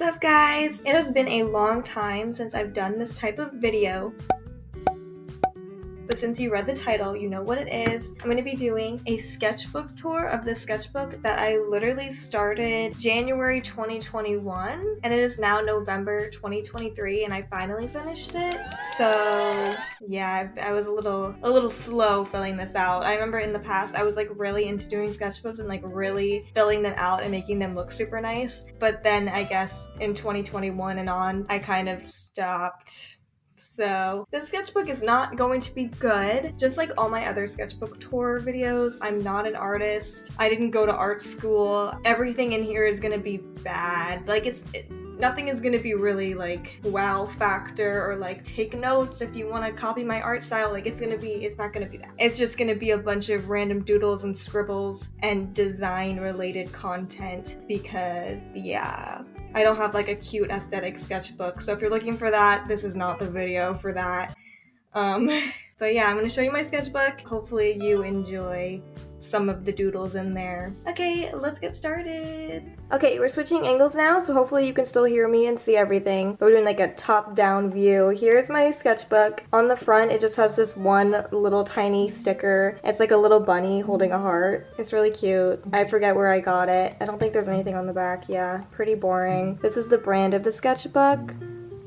up, guys? It has been a long time since I've done this type of video. But since you read the title, you know what it is. I'm going to be doing a sketchbook tour of the sketchbook that I literally started January 2021, and it is now November 2023, and I finally finished it. So yeah, I was a little slow filling this out. I remember in the past I was like really into doing sketchbooks and like really filling them out and making them look super nice. But then I guess in 2021 and on, I kind of stopped. So this sketchbook is not going to be good. Just like all my other sketchbook tour videos, I'm not an artist. I didn't go to art school. Everything in here is gonna be bad. Like nothing is gonna be really like wow factor or like take notes if you want to copy my art style. Like it's not gonna be that. It's just gonna be a bunch of random doodles and scribbles and design related content because yeah, I don't have like a cute aesthetic sketchbook. So if you're looking for that, this is not the video for that. But yeah, I'm gonna show you my sketchbook. Hopefully you enjoy some of the doodles in there. Okay, let's get started. Okay, we're switching angles now, so hopefully you can still hear me and see everything. We're doing like a top-down view. Here's my sketchbook. On the front, it just has this one little tiny sticker. It's like a little bunny holding a heart. It's really cute. I forget where I got it. I don't think there's anything on the back. Yeah, pretty boring. This is the brand of the sketchbook.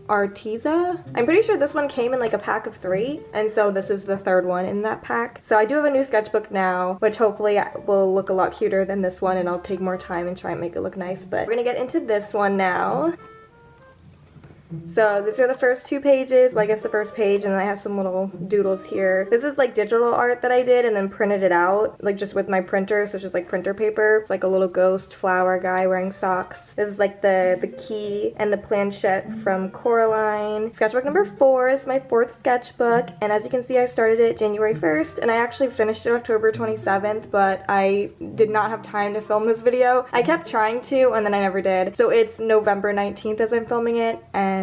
Arteza. I'm pretty sure this one came in like a pack of 3, and so this is the third one in that pack. So I do have a new sketchbook now, which hopefully will look a lot cuter than this one, and I'll take more time and try and make it look nice. But we're gonna get into this one now. So these are the first 2 pages, well I guess the first page, and then I have some little doodles here. This is like digital art that I did and then printed it out, like just with my printer, so it's just like printer paper. It's like a little ghost flower guy wearing socks. This is like the key and the planchette from Coraline. Sketchbook number 4 is my 4th sketchbook, and as you can see I started it January 1st, and I actually finished it October 27th, but I did not have time to film this video. I kept trying to, and then I never did. So it's November 19th as I'm filming it, and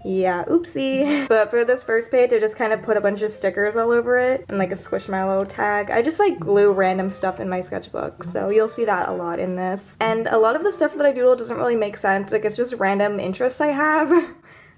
yeah, oopsie. But for this first page, I just kind of put a bunch of stickers all over it and like a Squishmallow tag. I just like glue random stuff in my sketchbook, so you'll see that a lot in this. And a lot of the stuff that I doodle doesn't really make sense. Like it's just random interests I have.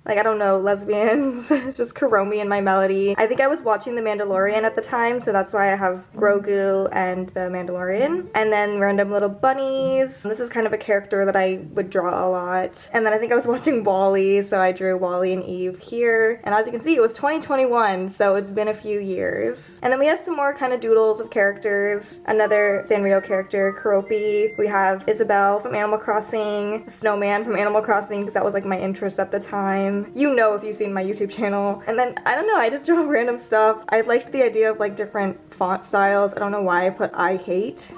Like, I don't know, lesbians. It's just Kuromi and my melody. I think I was watching The Mandalorian at the time, so that's why I have Grogu and The Mandalorian. And then random little bunnies. This is kind of a character that I would draw a lot. And then I think I was watching WALL-E, so I drew WALL-E and Eve here. And as you can see, it was 2021, so it's been a few years. And then we have some more kind of doodles of characters. Another Sanrio character, Keroppi. We have Isabelle from Animal Crossing, Snowman from Animal Crossing, because that was like my interest at the time. You know if you've seen my YouTube channel. And then, I don't know, I just draw random stuff. I liked the idea of like different font styles. I don't know why I put I hate.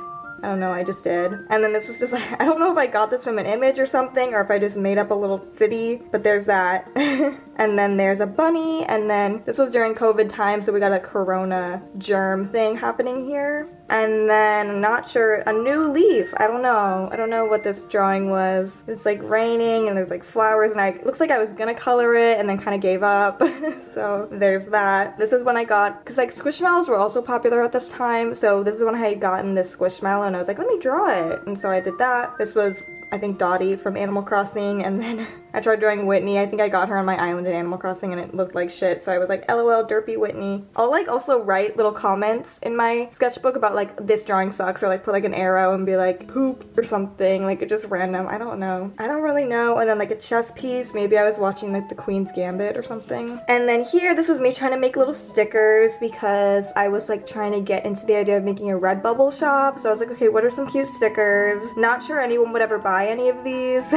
I don't know, I just did. And then this was just like, I don't know if I got this from an image or something, or if I just made up a little city, but there's that. And then there's a bunny, and then this was during COVID time, so we got a corona germ thing happening here. And then, I'm not sure, a new leaf. I don't know what this drawing was. It's like raining, and there's like flowers, and it looks like I was gonna color it, and then kind of gave up. So there's that. This is when I got, because like Squishmallows were also popular at this time, so this is when I had gotten this Squishmallow, and I was like, let me draw it. And so I did that. This was, I think, Dottie from Animal Crossing, and then I tried drawing Whitney. I think I got her on my island in Animal Crossing and it looked like shit, so I was like, LOL, derpy Whitney. I'll like also write little comments in my sketchbook about like, this drawing sucks, or like put like an arrow and be like, poop or something, like it's just random. I don't know. I don't really know. And then like a chess piece, maybe I was watching like the Queen's Gambit or something. And then here, this was me trying to make little stickers because I was like trying to get into the idea of making a Redbubble shop. So I was like, okay, what are some cute stickers? Not sure anyone would ever buy any of these,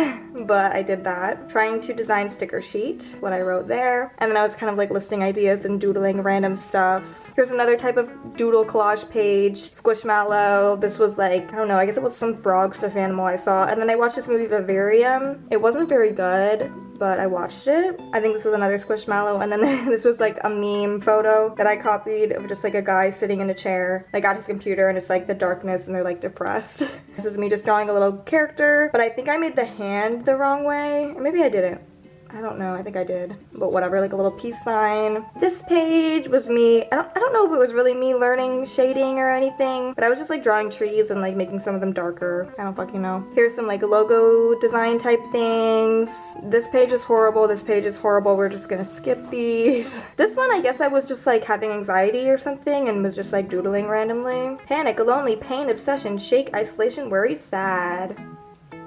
but I did that. Trying to design sticker sheet, what I wrote there. And then I was kind of like listing ideas and doodling random stuff. Here's another type of doodle collage page, Squishmallow. This was like, I don't know, I guess it was some frog stuffed animal I saw. And then I watched this movie Vivarium. It wasn't very good, but I watched it. I think this was another Squishmallow. And then this was like a meme photo that I copied of just like a guy sitting in a chair, like at his computer, and it's like the darkness and they're like depressed. This was me just drawing a little character, but I think I made the hand the wrong way. Or maybe I didn't. I don't know, I think I did. But whatever, like a little peace sign. This page was me, I don't know if it was really me learning shading or anything, but I was just like drawing trees and like making some of them darker. I don't fucking know. Here's some like logo design type things. This page is horrible, this page is horrible. We're just gonna skip these. This one, I guess I was just like having anxiety or something and was just like doodling randomly. Panic, lonely, pain, obsession, shake, isolation, worry, sad.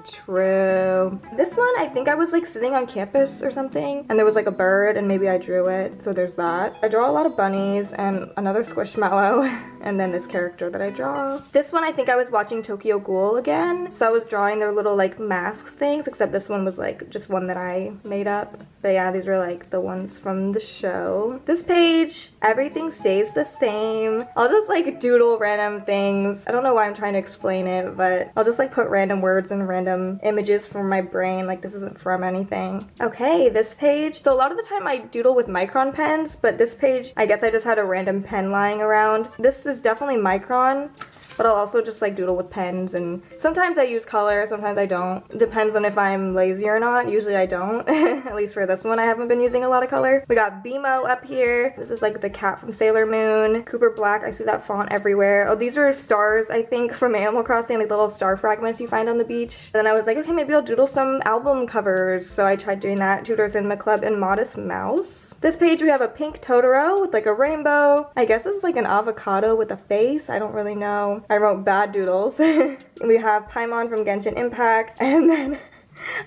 True. This one, I think I was like sitting on campus or something and there was like a bird and maybe I drew it, so there's that. I draw a lot of bunnies and another squishmallow and then this character that I draw. This one, I think I was watching Tokyo Ghoul again, so I was drawing their little like masks things, except this one was like just one that I made up. But yeah, these were like the ones from the show. This page, everything stays the same. I'll just like doodle random things. I don't know why I'm trying to explain it, but I'll just like put random words and random images from my brain. Like this isn't from anything. Okay, this page. So a lot of the time I doodle with micron pens, but this page, I guess I just had a random pen lying around. This is definitely micron, but I'll also just like doodle with pens, and sometimes I use color, sometimes I don't. Depends on if I'm lazy or not. Usually I don't. At least for this one I haven't been using a lot of color. We got BMO up here. This is like the cat from Sailor Moon. Cooper Black, I see that font everywhere. Oh, these are stars, I think, from Animal Crossing, like the little star fragments you find on the beach. And then I was like, okay, maybe I'll doodle some album covers. So I tried doing that. Tudor Cinema Club and Modest Mouse. This page we have a pink Totoro with like a rainbow. I guess it's like an avocado with a face. I don't really know. I wrote bad doodles. We have Paimon from Genshin Impact, and then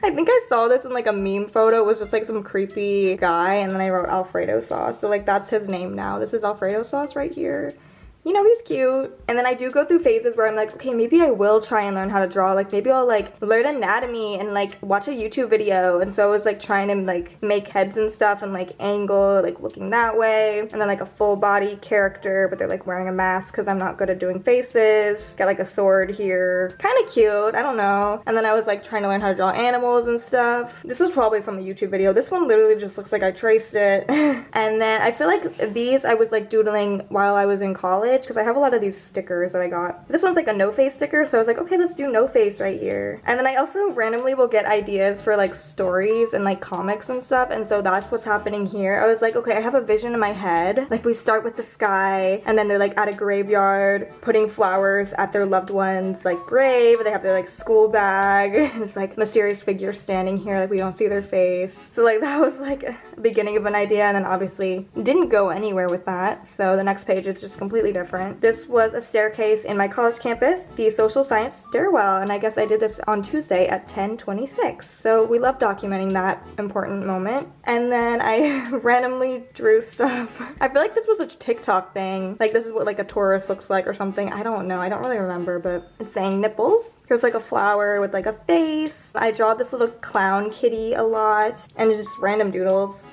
I think I saw this in like a meme photo. It was just like some creepy guy, and then I wrote Alfredo sauce. So like that's his name now. This is Alfredo sauce right here. You know, he's cute. And then I do go through phases where I'm like, okay, maybe I will try and learn how to draw. Like maybe I'll like learn anatomy and like watch a YouTube video. And so I was like trying to like make heads and stuff and like angle, like looking that way. And then like a full body character, but they're like wearing a mask because I'm not good at doing faces. Got like a sword here. Kind of cute, I don't know. And then I was like trying to learn how to draw animals and stuff. This was probably from a YouTube video. This one literally just looks like I traced it. And then I feel like these I was like doodling while I was in college, because I have a lot of these stickers that I got. This one's like a no face sticker, so I was like, okay, let's do no face right here. And then I also randomly will get ideas for like stories and like comics and stuff, and so that's what's happening here. I was like, okay, I have a vision in my head. Like we start with the sky, and then they're like at a graveyard putting flowers at their loved one's like grave. They have their like school bag, and it's like mysterious figure standing here, like we don't see their face. So like that was like a beginning of an idea, and then obviously didn't go anywhere with that. So the next page is just completely different. This was a staircase in my college campus, the social science stairwell, and I guess I did this on Tuesday at 10:26. So we love documenting that important moment. And then I randomly drew stuff. I feel like this was a TikTok thing. Like this is what like a Taurus looks like or something. I don't know. I don't really remember, but it's saying nipples. Here's like a flower with like a face. I draw this little clown kitty a lot, and just random doodles.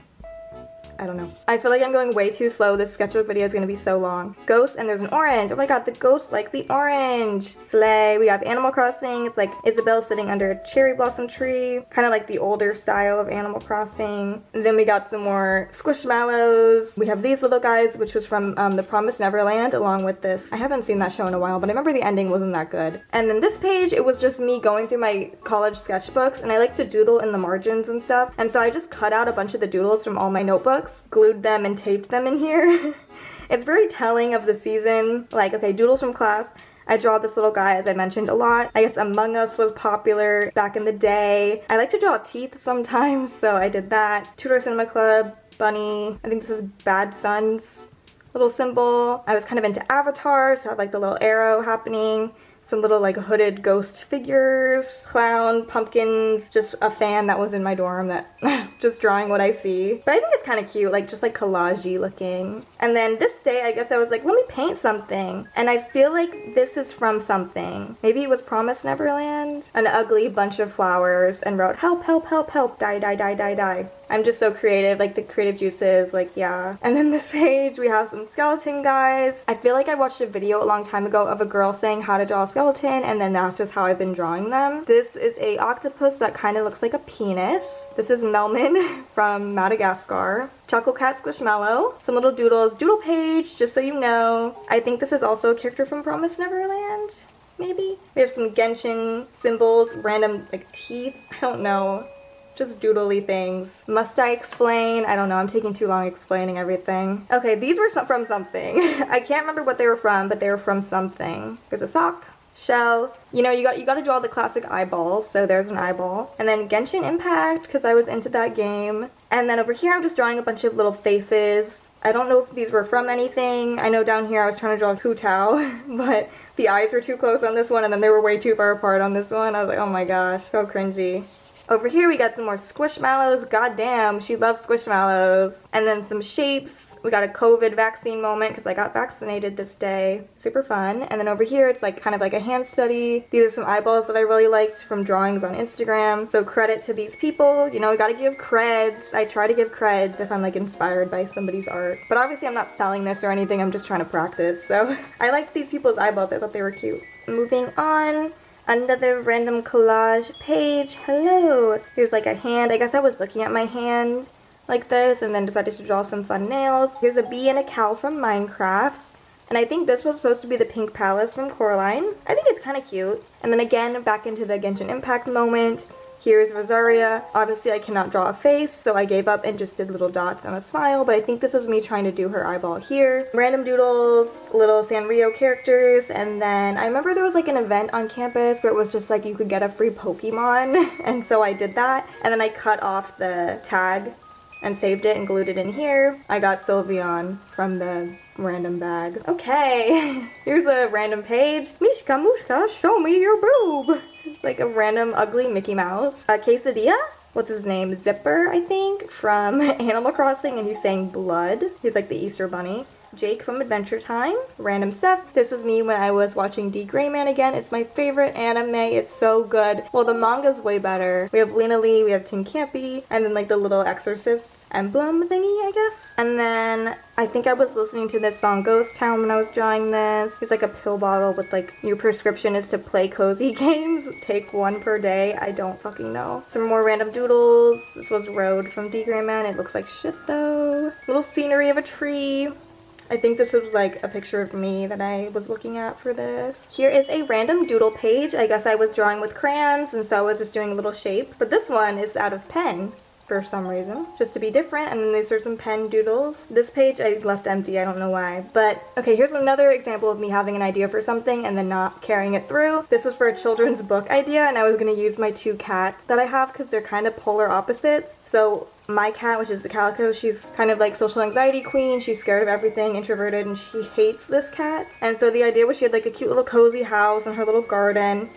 I don't know. I feel like I'm going way too slow. This sketchbook video is going to be so long. Ghost, and there's an orange. Oh my god, the ghost like the orange. Slay. We have Animal Crossing. It's like Isabelle sitting under a cherry blossom tree. Kind of like the older style of Animal Crossing. And then we got some more squishmallows. We have these little guys, which was from The Promised Neverland, along with this. I haven't seen that show in a while, but I remember the ending wasn't that good. And then this page, it was just me going through my college sketchbooks, and I like to doodle in the margins and stuff. And so I just cut out a bunch of the doodles from all my notebooks, glued them and taped them in here. It's very telling of the season. Like, okay, doodles from class. I draw this little guy, as I mentioned, a lot. I guess Among Us was popular back in the day. I like to draw teeth sometimes, so I did that. Tudor Cinema Club, Bunny. I think this is Bad Sons little symbol. I was kind of into Avatar, so I have like the little arrow happening. Some little like hooded ghost figures, clown, pumpkins, just a fan that was in my dorm that just drawing what I see. But I think it's kind of cute, like just like collage-y looking. And then this day, I guess I was like, let me paint something. And I feel like this is from something. Maybe it was Promised Neverland? An ugly bunch of flowers, and wrote, help, help, help, help, die, die, die, die, die. I'm just so creative, like the creative juices, like yeah. And then this page, we have some skeleton guys. I feel like I watched a video a long time ago of a girl saying how to draw a skeleton, and then that's just how I've been drawing them. This is a octopus that kind of looks like a penis. This is Melman from Madagascar. Choco Cat Squishmallow. Some little doodles. Doodle page, just so you know. I think this is also a character from Promised Neverland, maybe? We have some Genshin symbols, random like teeth. I don't know. just doodly things. Must I explain? I don't know, I'm taking too long explaining everything. Okay, these were from something. I can't remember what they were from, but they were from something. There's a sock, shell. You know, you got to draw the classic eyeball, so there's an eyeball. And then Genshin Impact, because I was into that game. And then over here I'm just drawing a bunch of little faces. I don't know if these were from anything. I know down here I was trying to draw Hu Tao, but the eyes were too close on this one and then they were way too far apart on this one. I was like, oh my gosh, so cringy. Over here we got some more squishmallows. God damn, she loves squishmallows. And then some shapes. We got a COVID vaccine moment because I got vaccinated this day. Super fun. And then over here it's like kind of like a hand study. These are some eyeballs that I really liked from drawings on Instagram. So credit to these people. You know, we gotta give creds. I try to give creds if I'm like inspired by somebody's art. But obviously I'm not selling this or anything. I'm just trying to practice. So I liked these people's eyeballs. I thought they were cute. Moving on. Another random collage page. Hello. Here's like a hand. I guess I was looking at my hand like this and then decided to draw some fun nails. Here's a bee and a cow from Minecraft. And I think this was supposed to be the pink palace from Coraline. I think it's kind of cute. And then again, back into the Genshin Impact moment. Here's Rosaria. Obviously I cannot draw a face, so I gave up and just did little dots and a smile, but I think this was me trying to do her eyeball here. Random doodles, little Sanrio characters, and then I remember there was like an event on campus where it was just like you could get a free Pokemon, and so I did that. And then I cut off the tag and saved it and glued it in here. I got Sylveon from the random bag. Okay, here's a random page. Mishka Mushka, show me your boob. Like a random ugly Mickey Mouse. Quesadilla? What's his name? Zipper, I think, from Animal Crossing, and he's saying blood. He's like the Easter Bunny. Jake from Adventure Time. Random stuff. This was me when I was watching D. Gray Man again. It's my favorite anime. It's so good. Well, the manga's way better. We have Lena Lee, we have Tim Campy, and then like the little Exorcist emblem thingy, I guess. And then I think I was listening to this song Ghost Town when I was drawing this. It's like a pill bottle with like, your prescription is to play cozy games. Take one per day. I don't fucking know. Some more random doodles. This was Road from D. Gray Man. It looks like shit though. Little scenery of a tree. I think this was like a picture of me that I was looking at for this. Here is a random doodle page. I guess I was drawing with crayons and so I was just doing a little shape. But this one is out of pen for some reason, just to be different. And then these are some pen doodles. This page I left empty, I don't know why. But okay, here's another example of me having an idea for something and then not carrying it through. This was for a children's book idea and I was gonna use my two cats that I have because they're kind of polar opposites. So my cat, which is the Calico, she's kind of like social anxiety queen. She's scared of everything, introverted, and she hates this cat. And so the idea was she had like a cute little cozy house and her little garden.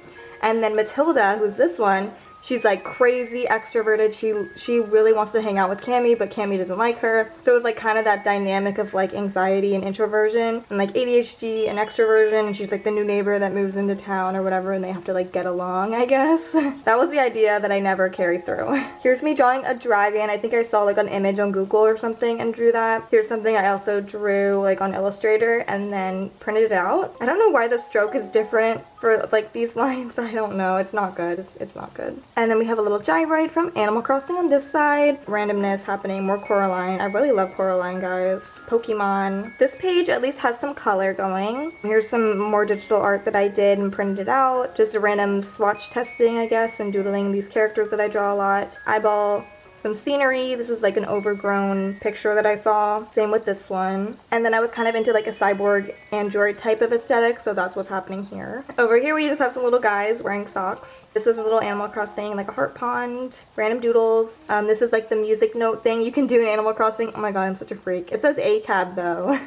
And then Matilda, who's this one, she's like crazy extroverted. She really wants to hang out with Cammy, but Cammy doesn't like her. So it was like kind of that dynamic of like anxiety and introversion and like ADHD and extroversion. And she's like the new neighbor that moves into town or whatever and they have to like get along, I guess. That was the idea that I never carried through. Here's me drawing a dragon. I think I saw like an image on Google or something and drew that. Here's something I also drew like on Illustrator and then printed it out. I don't know why the stroke is different for like these lines. I don't know. It's not good. It's not good. And then we have a little gyroid from Animal Crossing on this side. Randomness happening, more Coraline. I really love Coraline, guys. Pokemon. This page at least has some color going. Here's some more digital art that I did and printed out. Just a random swatch testing, I guess, and doodling these characters that I draw a lot. Eyeball. Some scenery. This was like an overgrown picture that I saw. Same with this one. And then I was kind of into like a cyborg android type of aesthetic, so that's what's happening here. Over here we just have some little guys wearing socks. This is a little Animal Crossing, like a heart pond. Random doodles. This is like the music note thing you can do in Animal Crossing. Oh my god, I'm such a freak. It says ACAB though.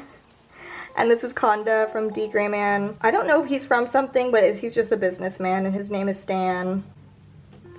And this is Conda from D. Gray Man. I don't know if he's from something, but he's just a businessman and his name is Stan.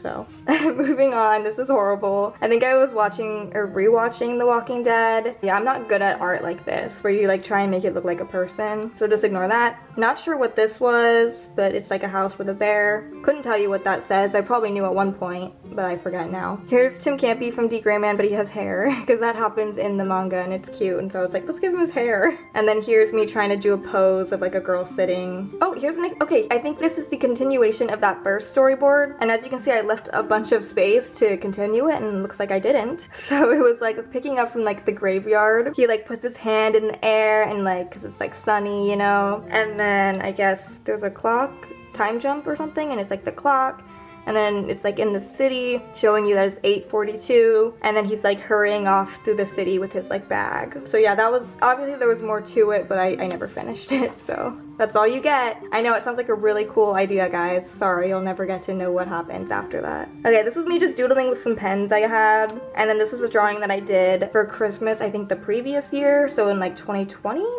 So, moving on, this is horrible. I think I was watching or rewatching The Walking Dead. Yeah, I'm not good at art like this, where you like try and make it look like a person. So just ignore that. Not sure what this was, but it's like a house with a bear. Couldn't tell you what that says. I probably knew at one point, but I forget now. Here's Tim Campy from D. Gray Man, but he has hair, because that happens in the manga and it's cute. And so I was like, let's give him his hair. And then here's me trying to do a pose of like a girl sitting. Oh, here's an, okay, I think this is the continuation of that first storyboard. And as you can see, I left a bunch of space to continue it and it looks like I didn't. So it was like picking up from like the graveyard. He like puts his hand in the air and like, cause it's like sunny, you know? And then I guess there's a clock, time jump or something, and it's like the clock. and then it's like in the city showing you that it's 8:42, and then he's like hurrying off through the city with his like bag. So yeah, that was, obviously there was more to it, but I never finished it, so that's all you get. I know it sounds like a really cool idea, guys. Sorry, you'll never get to know what happens after that. Okay, this was me just doodling with some pens I had, and then this was a drawing that I did for Christmas, I think the previous year, so in like 2020 maybe?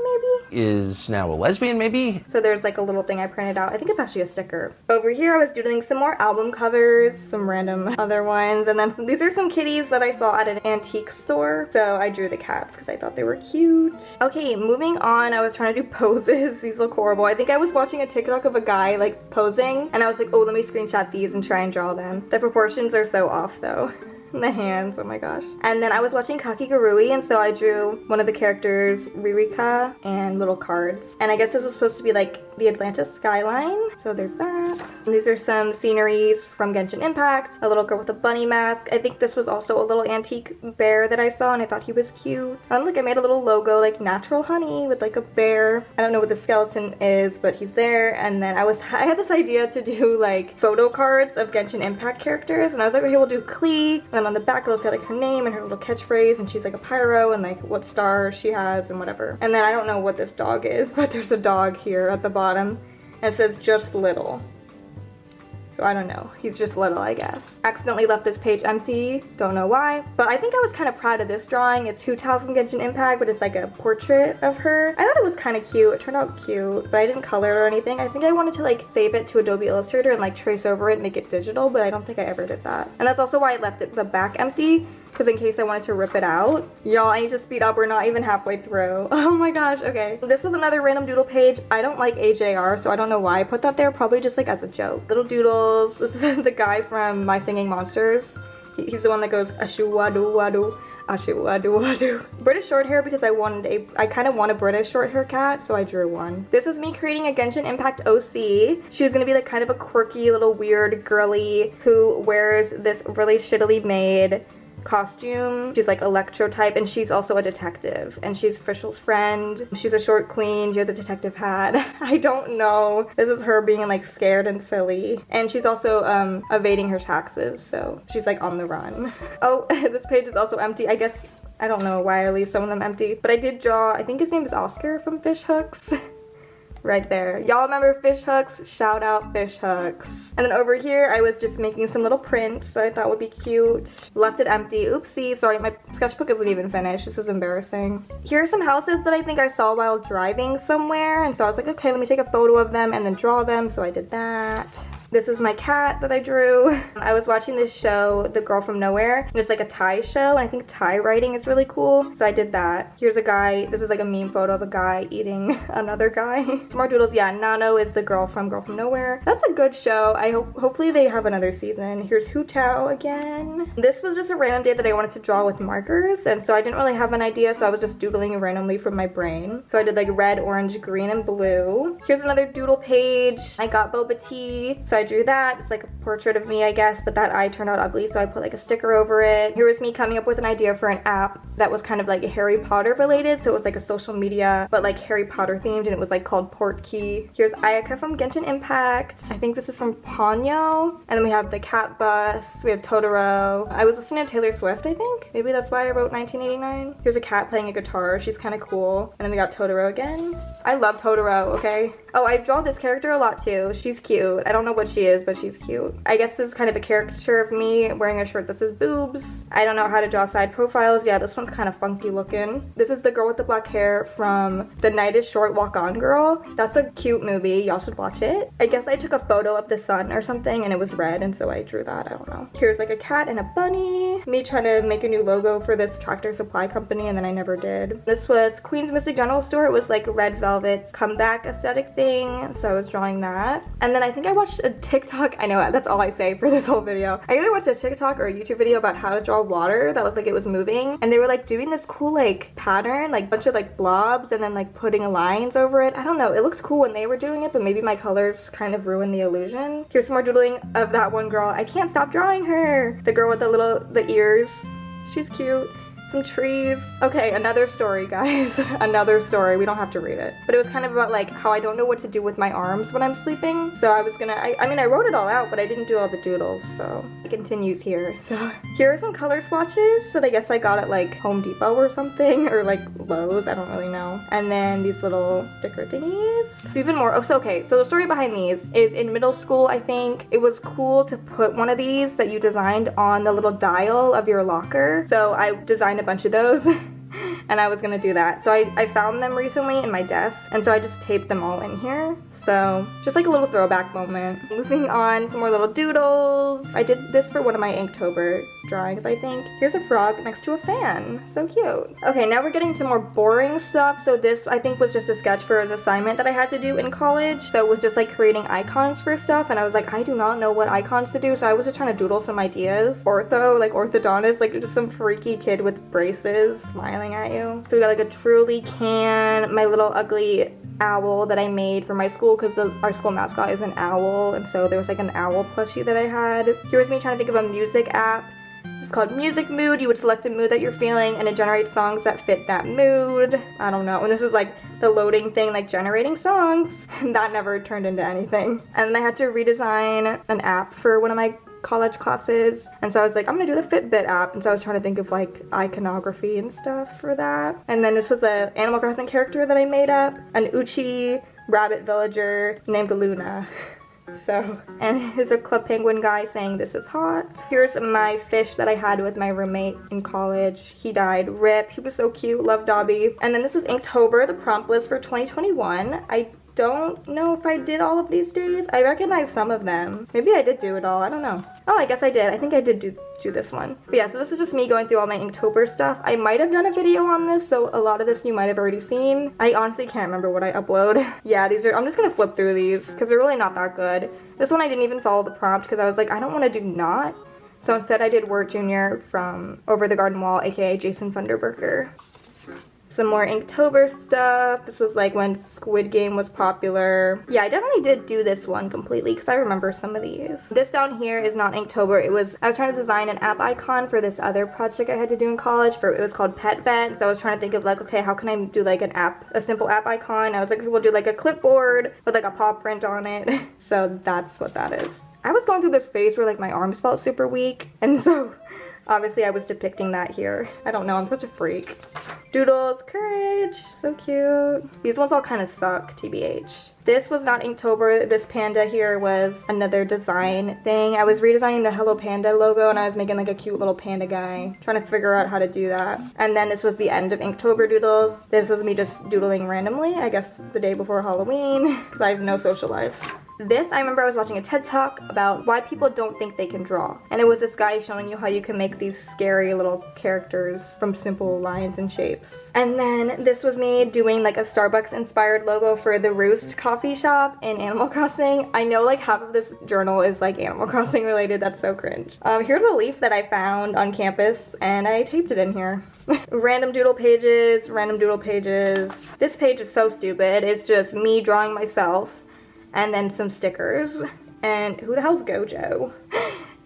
Is now a lesbian, maybe? So there's like a little thing I printed out. I think it's actually a sticker. Over here I was doodling some more album covers, some random other ones, and then these are some kitties that I saw at an antique store. So I drew the cats because I thought they were cute. Okay, moving on, I was trying to do poses. These look horrible. I think I was watching a TikTok of a guy like posing, and I was like, oh, let me screenshot these and try and draw them. The proportions are so off though. The hands, oh my gosh. And then I was watching Kakigurui, and so I drew one of the characters, Ririka, and little cards. And I guess this was supposed to be like the Atlantis skyline, so there's that. And these are some sceneries from Genshin Impact, a little girl with a bunny mask. I think this was also a little antique bear that I saw, and I thought he was cute. Look, I made a little logo, like natural honey with like a bear. I don't know what the skeleton is, but he's there. And then I had this idea to do like photo cards of Genshin Impact characters, and I was like, okay, we'll do Klee, and then on the back it'll say like her name and her little catchphrase, and she's like a pyro, and like what star she has and whatever. And then I don't know what this dog is, but there's a dog here at the bottom, and it says just little. So I don't know, he's just little, I guess. Accidentally left this page empty, don't know why, but I think I was kind of proud of this drawing. It's Hu Tao from Genshin Impact, but it's like a portrait of her. I thought it was kind of cute, it turned out cute, but I didn't color it or anything. I think I wanted to like save it to Adobe Illustrator and like trace over it and make it digital, but I don't think I ever did that. And that's also why I left the back empty, because in case I wanted to rip it out. Y'all, I need to speed up, we're not even halfway through. Oh my gosh, okay. This was another random doodle page. I don't like AJR, so I don't know why I put that there, probably just like as a joke. Little doodles. This is the guy from My Singing Monsters. He's the one that goes ashu wadu wadu. Ashu wadu wadu. British short hair, because I kind of want a British short hair cat, so I drew one. This is me creating a Genshin Impact OC. She was gonna be like kind of a quirky little weird girly who wears this really shittily made costume. She's like electro type, and she's also a detective, and she's Fischl's friend. She's a short queen, she has a detective hat. I don't know. This is her being like scared and silly, and she's also evading her taxes, so she's like on the run. Oh, this page is also empty. I guess I don't know why I leave some of them empty, but I did draw, I think his name is Oscar from Fish Hooks. Right there. Y'all remember Fish Hooks? Shout out Fish Hooks. And then over here, I was just making some little prints that I thought would be cute. Left it empty. Oopsie. Sorry, my sketchbook isn't even finished. This is embarrassing. Here are some houses that I think I saw while driving somewhere. And so I was like, okay, let me take a photo of them and then draw them. So I did that. This is my cat that I drew. I was watching this show, The Girl from Nowhere, and it's like a Thai show, and I think Thai writing is really cool, so I did that. Here's a guy, this is like a meme photo of a guy eating another guy. Some more doodles. Yeah, Nano is the Girl from Nowhere. That's a good show. Hopefully they have another season. Here's Hu Tao again. This was just a random day that I wanted to draw with markers, and so I didn't really have an idea, so I was just doodling randomly from my brain. So I did like red, orange, green, and blue. Here's another doodle page. I got boba tea, so I drew that. It's like a portrait of me, I guess, but that eye turned out ugly, so I put like a sticker over it. Here was me coming up with an idea for an app that was kind of like Harry Potter related, so it was like a social media, but like Harry Potter themed, and it was like called Portkey. Here's Ayaka from Genshin Impact. I think this is from Ponyo. And then we have the cat bus. We have Totoro. I was listening to Taylor Swift, I think. Maybe that's why I wrote 1989. Here's a cat playing a guitar. She's kind of cool. And then we got Totoro again. I love Totoro, okay? Oh, I draw this character a lot too. She's cute. I don't know what she is, but she's cute. I guess this is kind of a caricature of me wearing a shirt that says boobs. I don't know how to draw side profiles. Yeah, this one's kind of funky looking. This is the girl with the black hair from The Night is Short, Walk On Girl. That's a cute movie. Y'all should watch it. I guess I took a photo of the sun or something and it was red, and so I drew that. I don't know. Here's like a cat and a bunny. Me trying to make a new logo for this Tractor Supply company, and then I never did. This was Queen's Mystic General Store. It was like red velvet's comeback aesthetic thing, so I was drawing that. And then I think I watched a TikTok. I know that's all I say for this whole video. I either watched a TikTok or a YouTube video about how to draw water that looked like it was moving, and they were like doing this cool like pattern, like bunch of like blobs, and then like putting lines over it. I don't know, it looked cool when they were doing it, but maybe my colors kind of ruined the illusion. Here's some more doodling of that one girl. I can't stop drawing her. The girl with the ears. She's cute. some trees. Okay, another story, guys. Another story. We don't have to read it. But it was kind of about like how I don't know what to do with my arms when I'm sleeping. So I was gonna, I mean, I wrote it all out, but I didn't do all the doodles. So it continues here. So here are some color swatches that I guess I got at like Home Depot or something, or like Lowe's, I don't really know. And then these little sticker thingies. So even more, oh, so okay, so the story behind these is in middle school, I think, it was cool to put one of these that you designed on the little dial of your locker. So I designed a bunch of those. And I was gonna do that. So I found them recently in my desk, and so I just taped them all in here. So just like a little throwback moment. Moving on, some more little doodles. I did this for one of my Inktober drawings, I think. Here's a frog next to a fan. So cute. Okay, now we're getting to more boring stuff. So this, I think, was just a sketch for an assignment that I had to do in college. So it was just like creating icons for stuff, and I was like, I do not know what icons to do, so I was just trying to doodle some ideas. Ortho, like orthodontist, like just some freaky kid with braces smiling at you. So we got like a Truly can, my little ugly owl that I made for my school because our school mascot is an owl, and so there was like an owl plushie that I had. Here's me trying to think of a music app. It's called Music Mood. You would select a mood that you're feeling and it generates songs that fit that mood. I don't know. And this is like the loading thing, like generating songs. That never turned into anything. And then I had to redesign an app for one of my college classes, and so I was like, I'm gonna do the Fitbit app, and so I was trying to think of like iconography and stuff for that. And then this was a Animal Crossing character that I made up, an Uchi rabbit villager named Luna. So, and here's a Club Penguin guy saying this is hot. Here's my fish that I had with my roommate in college. He died. RIP. He was so cute. Love Dobby. And then this is Inktober, the prompt list for 2021. I don't know if I did all of these days. I recognize some of them. Maybe I did do it all. I don't know. Oh, I guess I did. I think I did do this one. But yeah, so this is just me going through all my Inktober stuff. I might have done a video on this, so a lot of this you might have already seen. I honestly can't remember what I upload. Yeah, these are, I'm just gonna flip through these because they're really not that good. This one I didn't even follow the prompt because I was like, I don't want to do not. So instead I did Wirt Jr. from Over the Garden Wall, aka Jason Funderburker. Some more Inktober stuff. This was like when Squid Game was popular. Yeah, I definitely did do this one completely because I remember some of these. This down here is not Inktober. I was trying to design an app icon for this other project I had to do in college. It was called Pet Vet. So I was trying to think of like, okay, how can I do like an app, a simple app icon? I was like, we'll do like a clipboard with like a paw print on it. So that's what that is. I was going through this phase where like my arms felt super weak, and so obviously I was depicting that here. I don't know, I'm such a freak. Doodles, courage, so cute. These ones all kind of suck, TBH. This was not Inktober. This panda here was another design thing. I was redesigning the Hello Panda logo, and I was making like a cute little panda guy, trying to figure out how to do that. And then this was the end of Inktober doodles. This was me just doodling randomly, I guess the day before Halloween, because I have no social life. This, I remember I was watching a TED Talk about why people don't think they can draw. And it was this guy showing you how you can make these scary little characters from simple lines and shapes. And then this was me doing like a Starbucks inspired logo for the Roost coffee shop in Animal Crossing. I know like half of this journal is like Animal Crossing related. That's so cringe. Here's a leaf that I found on campus and I taped it in here. Random doodle pages, random doodle pages. This page is so stupid. It's just me drawing myself. And then some stickers. And who the hell's Gojo?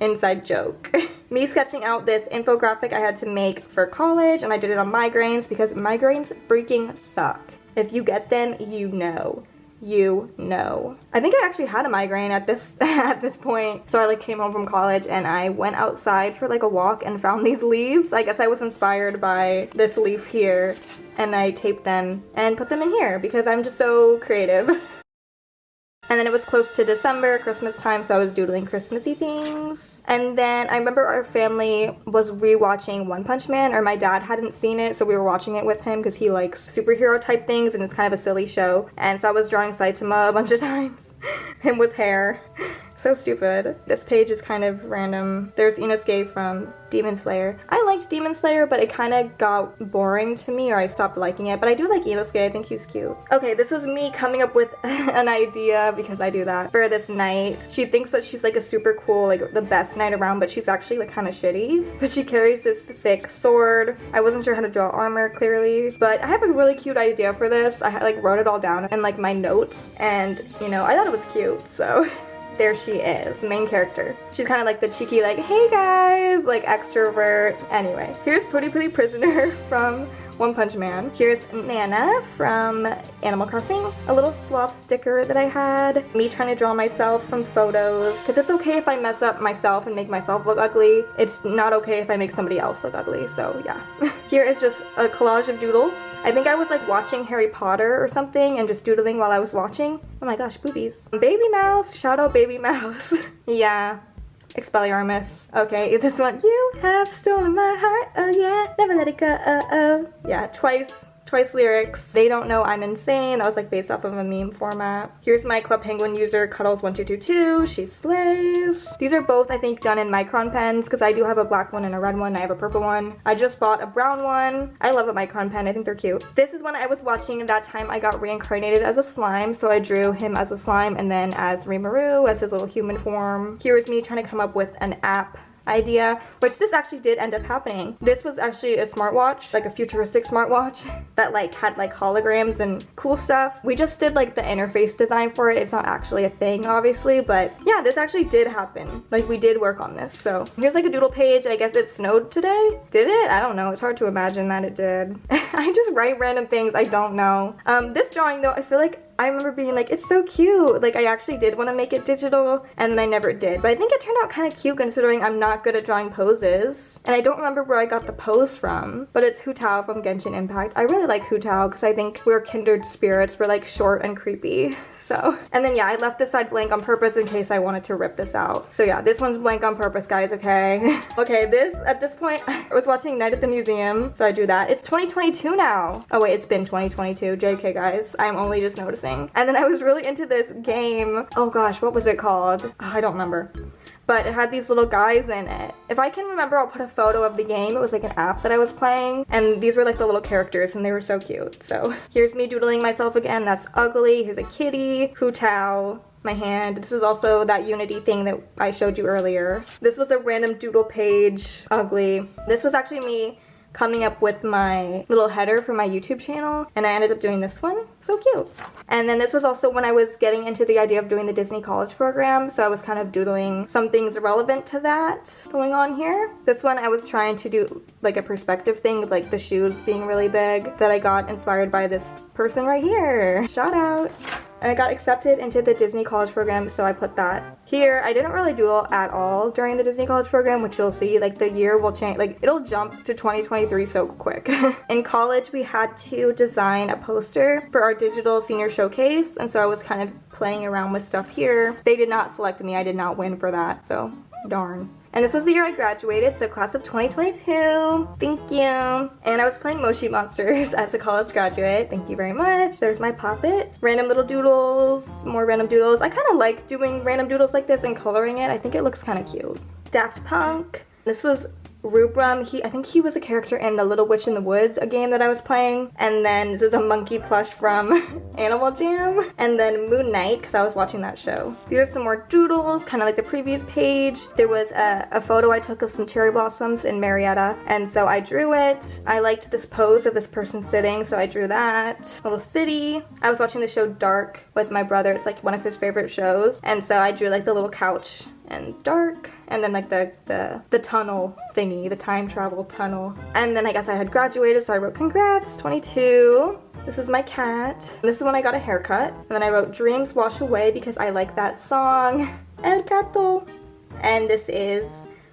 Inside joke. Me sketching out this infographic I had to make for college, and I did it on migraines because migraines freaking suck. If you get them, you know. You know. I think I actually had a migraine at this point. So I like came home from college and I went outside for like a walk and found these leaves. I guess I was inspired by this leaf here, and I taped them and put them in here because I'm just so creative. And then it was close to December, Christmas time, so I was doodling Christmassy things. And then I remember our family was rewatching One Punch Man, or my dad hadn't seen it, so we were watching it with him because he likes superhero type things and it's kind of a silly show. And so I was drawing Saitama a bunch of times, him with hair. So stupid. This page is kind of random. There's Inosuke from Demon Slayer. I liked Demon Slayer, but it kind of got boring to me, or I stopped liking it. But I do like Inosuke. I think he's cute. Okay, this was me coming up with an idea, because I do that, for this knight. She thinks that she's like a super cool, like the best knight around, but she's actually like kind of shitty. But she carries this thick sword. I wasn't sure how to draw armor clearly, but I have a really cute idea for this. I like wrote it all down in like my notes, and you know, I thought it was cute, so there she is, main character. She's kind of like the cheeky, like, hey guys, like extrovert. Anyway, here's Pretty Pretty Prisoner from One Punch Man. Here's Nana from Animal Crossing. A little sloth sticker that I had. Me trying to draw myself from photos. Because it's okay if I mess up myself and make myself look ugly. It's not okay if I make somebody else look ugly. So yeah. Here is just a collage of doodles. I think I was like watching Harry Potter or something and just doodling while I was watching. Oh my gosh, boobies. Baby Mouse. Shout out Baby Mouse. Yeah. Expelliarmus. Okay, this one. You have stolen my heart, oh yeah, never let it go, oh oh. Yeah, twice lyrics. They don't know I'm insane. That was like based off of a meme format. Here's my Club Penguin user, Cuddles1222. She slays. These are both, I think, done in micron pens because I do have a black one and a red one. I have a purple one. I just bought a brown one. I love a micron pen. I think they're cute. This is when I was watching that time I got reincarnated as a slime. So I drew him as a slime and then as Rimuru as his little human form. Here is me trying to come up with an app idea, which this actually did end up happening. This was actually a smartwatch, like a futuristic smartwatch that like had like holograms and cool stuff. We just did like the interface design for it. It's not actually a thing, obviously, but yeah, this actually did happen. Like we did work on this. So here's like a doodle page. I guess it snowed today. Did it? I don't know. It's hard to imagine that it did. I just write random things. I don't know. This drawing though, I feel like I remember being like, it's so cute. Like I actually did want to make it digital and then I never did. But I think it turned out kind of cute considering I'm not good at drawing poses. And I don't remember where I got the pose from, but it's Hu Tao from Genshin Impact. I really like Hu Tao because I think we're kindred spirits. We're like short and creepy. So, and then yeah, I left this side blank on purpose in case I wanted to rip this out. So yeah, this one's blank on purpose, guys, okay? Okay, at this point, I was watching Night at the Museum, so I drew that. It's 2022 now. Oh wait, it's been 2022. JK, guys. I'm only just noticing. And then I was really into this game. Oh gosh, what was it called? Oh, I don't remember. But it had these little guys in it. If I can remember, I'll put a photo of the game. It was like an app that I was playing, and these were like the little characters, and they were so cute. So here's me doodling myself again. That's ugly. Here's a kitty. Hu Tao. My hand. This is also that Unity thing that I showed you earlier. This was a random doodle page. Ugly. This was actually me coming up with my little header for my YouTube channel, and I ended up doing this one. So cute. And then this was also when I was getting into the idea of doing the Disney college program, so I was kind of doodling some things relevant to that going on here. This one I was trying to do like a perspective thing with like the shoes being really big that I got inspired by this person right here. Shout out. And I got accepted into the Disney college program, so I put that here. I didn't really doodle at all during the Disney college program, which you'll see, like the year will change, like it'll jump to 2023 so quick. In college, we had to design a poster for our digital senior showcase, and so I was kind of playing around with stuff here. They did not select me, I did not win for that, so darn. And this was the year I graduated, so class of 2022. Thank you. And I was playing Moshi Monsters as a college graduate. Thank you very much. There's my puppet. Random little doodles, more random doodles. I kind of like doing random doodles like this and coloring it. I think it looks kind of cute. Daft Punk. This was Rubrum. I think he was a character in The Little Witch in the Woods, a game that I was playing. And then this is a monkey plush from Animal Jam. And then Moon Knight, because I was watching that show. These are some more doodles, kind of like the previous page. There was a photo I took of some cherry blossoms in Marietta, and so I drew it. I liked this pose of this person sitting, so I drew that. Little city. I was watching the show Dark with my brother. It's like one of his favorite shows. And so I drew like the little couch and dark, and then like the tunnel thingy, the time travel tunnel. And then I guess I had graduated, so I wrote congrats 22. This is my cat. This is when I got a haircut. And then I wrote dreams wash away because I like that song. El gato. And this is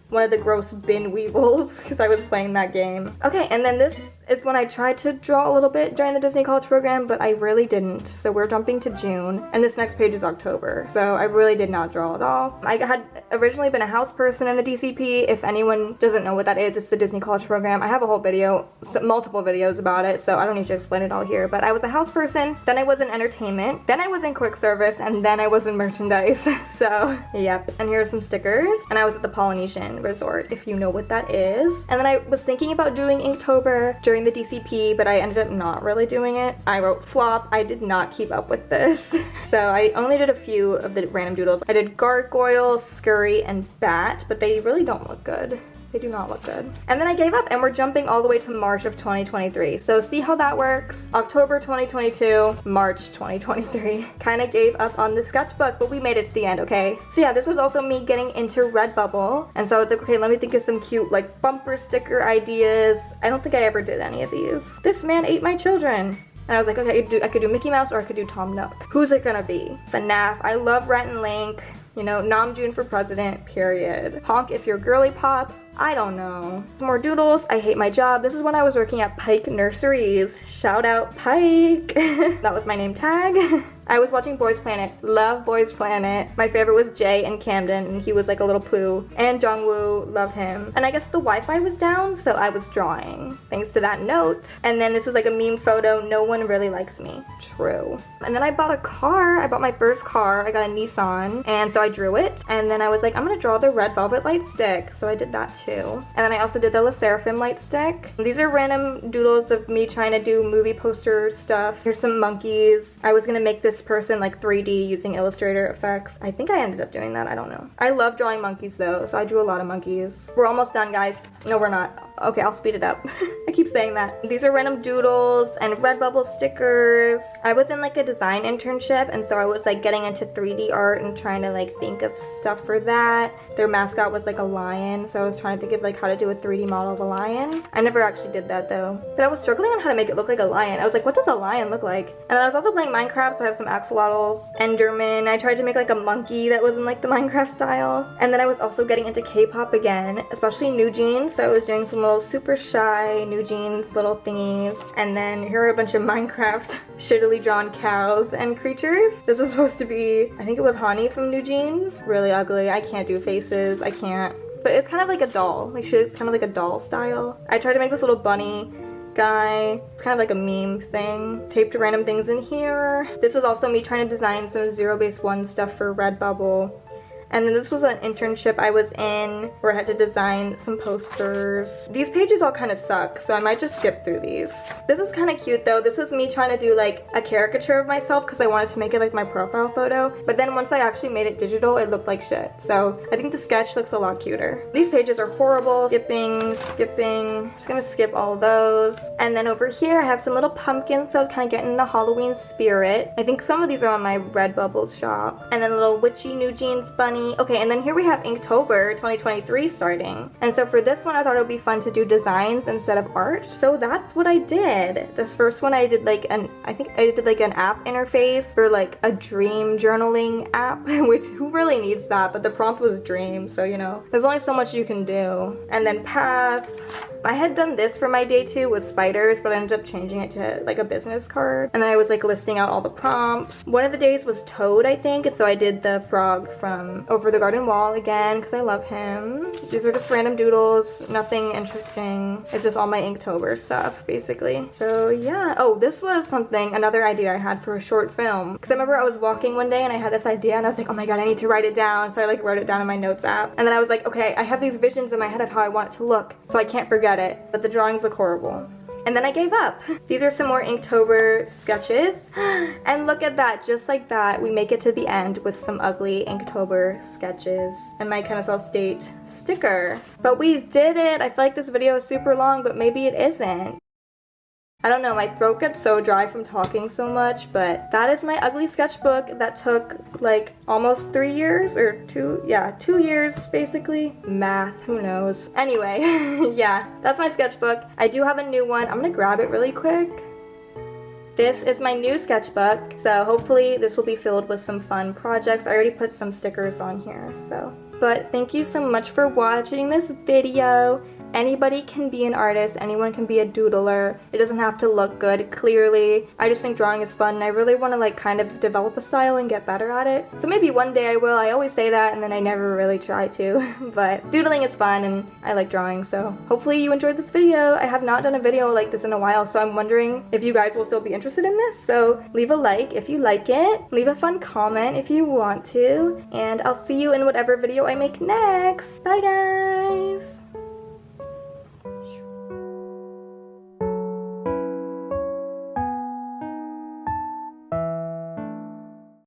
one of the gross bin weevils because I was playing that game. Okay, and then this is when I tried to draw a little bit during the Disney college program, but I really didn't. So we're jumping to June, and this next page is October. So I really did not draw at all. I had originally been a house person in the DCP. If anyone doesn't know what that is, it's the Disney college program. I have a whole video, multiple videos about it, so I don't need to explain it all here, but I was a house person, then I was in entertainment, then I was in quick service, and then I was in merchandise. So, yep. And here are some stickers. And I was at the Polynesian Resort, if you know what that is. And then I was thinking about doing Inktober during the DCP, but I ended up not really doing it. I wrote flop. I did not keep up with this. So I only did a few of the random doodles. I did gargoyle, scurry, and bat, but they really don't look good. They do not look good. And then I gave up and we're jumping all the way to March of 2023. So see how that works. October 2022, March 2023. Kind of gave up on the sketchbook, but we made it to the end, okay? So yeah, this was also me getting into Redbubble. And so I was like, okay, let me think of some cute like bumper sticker ideas. I don't think I ever did any of these. This man ate my children. And I was like, okay, I could do Mickey Mouse or I could do Tom Nook. Who's it gonna be? FNAF. I love Rhett and Link. You know, Namjoon for president, period. Honk if you're girly pop. I don't know. More doodles. I hate my job. This is when I was working at Pike Nurseries. Shout out Pike. That was my name tag. I was watching Boys Planet. Love Boys Planet. My favorite was Jay and Camden, and he was like a little poo. And Jongwoo, love him. And I guess the Wi-Fi was down, so I was drawing, thanks to that note. And then this was like a meme photo. No one really likes me. True. And then I bought a car. I bought my first car. I got a Nissan, and so I drew it. And then I was like, I'm gonna draw the red velvet light stick. So I did that too. And then I also did the Le Seraphim light stick. These are random doodles of me trying to do movie poster stuff. Here's some monkeys. I was gonna make this person like 3D using Illustrator effects. I think I ended up doing that. I don't know. I love drawing monkeys though, so I drew a lot of monkeys. We're almost done, guys. No, we're not. Okay, I'll speed it up. I keep saying that. These are random doodles and Redbubble stickers. I was in like a design internship, and so I was like getting into 3D art and trying to like think of stuff for that. Their mascot was like a lion, so I was trying to think of like how to do a 3D model of a lion. I never actually did that though. But I was struggling on how to make it look like a lion. I was like, what does a lion look like? And then I was also playing Minecraft, so I have some axolotls, Enderman. I tried to make like a monkey that was in like the Minecraft style. And then I was also getting into K-pop again, especially New Jeans. So I was doing some little super shy New Jeans little thingies. And then here are a bunch of Minecraft shittily drawn cows and creatures. This was supposed to be, I think it was Hani from New Jeans. Really ugly. I can't do faces. I can't. But it's kind of like a doll. Like she's kind of like a doll style. I tried to make this little bunny guy. It's kind of like a meme thing. Taped random things in here. This was also me trying to design some 0base1 stuff for Redbubble. And then this was an internship I was in where I had to design some posters. These pages all kind of suck, so I might just skip through these. This is kind of cute though. This was me trying to do like a caricature of myself because I wanted to make it like my profile photo. But then once I actually made it digital, it looked like shit. So I think the sketch looks a lot cuter. These pages are horrible. Skipping. Just gonna skip all of those. And then over here I have some little pumpkins, so I was kind of getting the Halloween spirit. I think some of these are on my Redbubble shop. And then a little witchy New Jeans bunny. Okay, and then here we have Inktober 2023 starting. And so for this one, I thought it would be fun to do designs instead of art. So that's what I did. This first one I did like I think I did like an app interface for like a dream journaling app, which who really needs that? But the prompt was dream, so you know, there's only so much you can do. And then path. I had done this for my day 2 with spiders, but I ended up changing it to like a business card. And then I was like listing out all the prompts. One of the days was Toad, I think, and so I did the frog from Over the Garden Wall again because I love him. These are just random doodles, nothing interesting. It's just all my Inktober stuff, basically. So yeah. Oh, this was another idea I had for a short film. Because I remember I was walking one day and I had this idea and I was like, oh my god, I need to write it down. So I like wrote it down in my notes app. And then I was like, okay, I have these visions in my head of how I want it to look, so I can't forget it. But the drawings look horrible. And then I gave up. These are some more Inktober sketches. And look at that, just like that, we make it to the end with some ugly Inktober sketches and my Kind of Self-State sticker. But we did it. I feel like this video is super long, but maybe it isn't. I don't know, my throat gets so dry from talking so much, but that is my ugly sketchbook that took like almost 3 years or 2 years basically. Math, who knows. Anyway, yeah, that's my sketchbook. I do have a new one. I'm gonna grab it really quick. This is my new sketchbook, so hopefully this will be filled with some fun projects. I already put some stickers on here, so. But thank you so much for watching this video. Anybody can be an artist, anyone can be a doodler. It doesn't have to look good, clearly. I just think drawing is fun and I really want to like kind of develop a style and get better at it. So maybe one day I will. I always say that and then I never really try to. But doodling is fun and I like drawing, so hopefully you enjoyed this video. I have not done a video like this in a while, so I'm wondering if you guys will still be interested in this. So leave a like if you like it. Leave a fun comment if you want to. And I'll see you in whatever video I make next. Bye guys!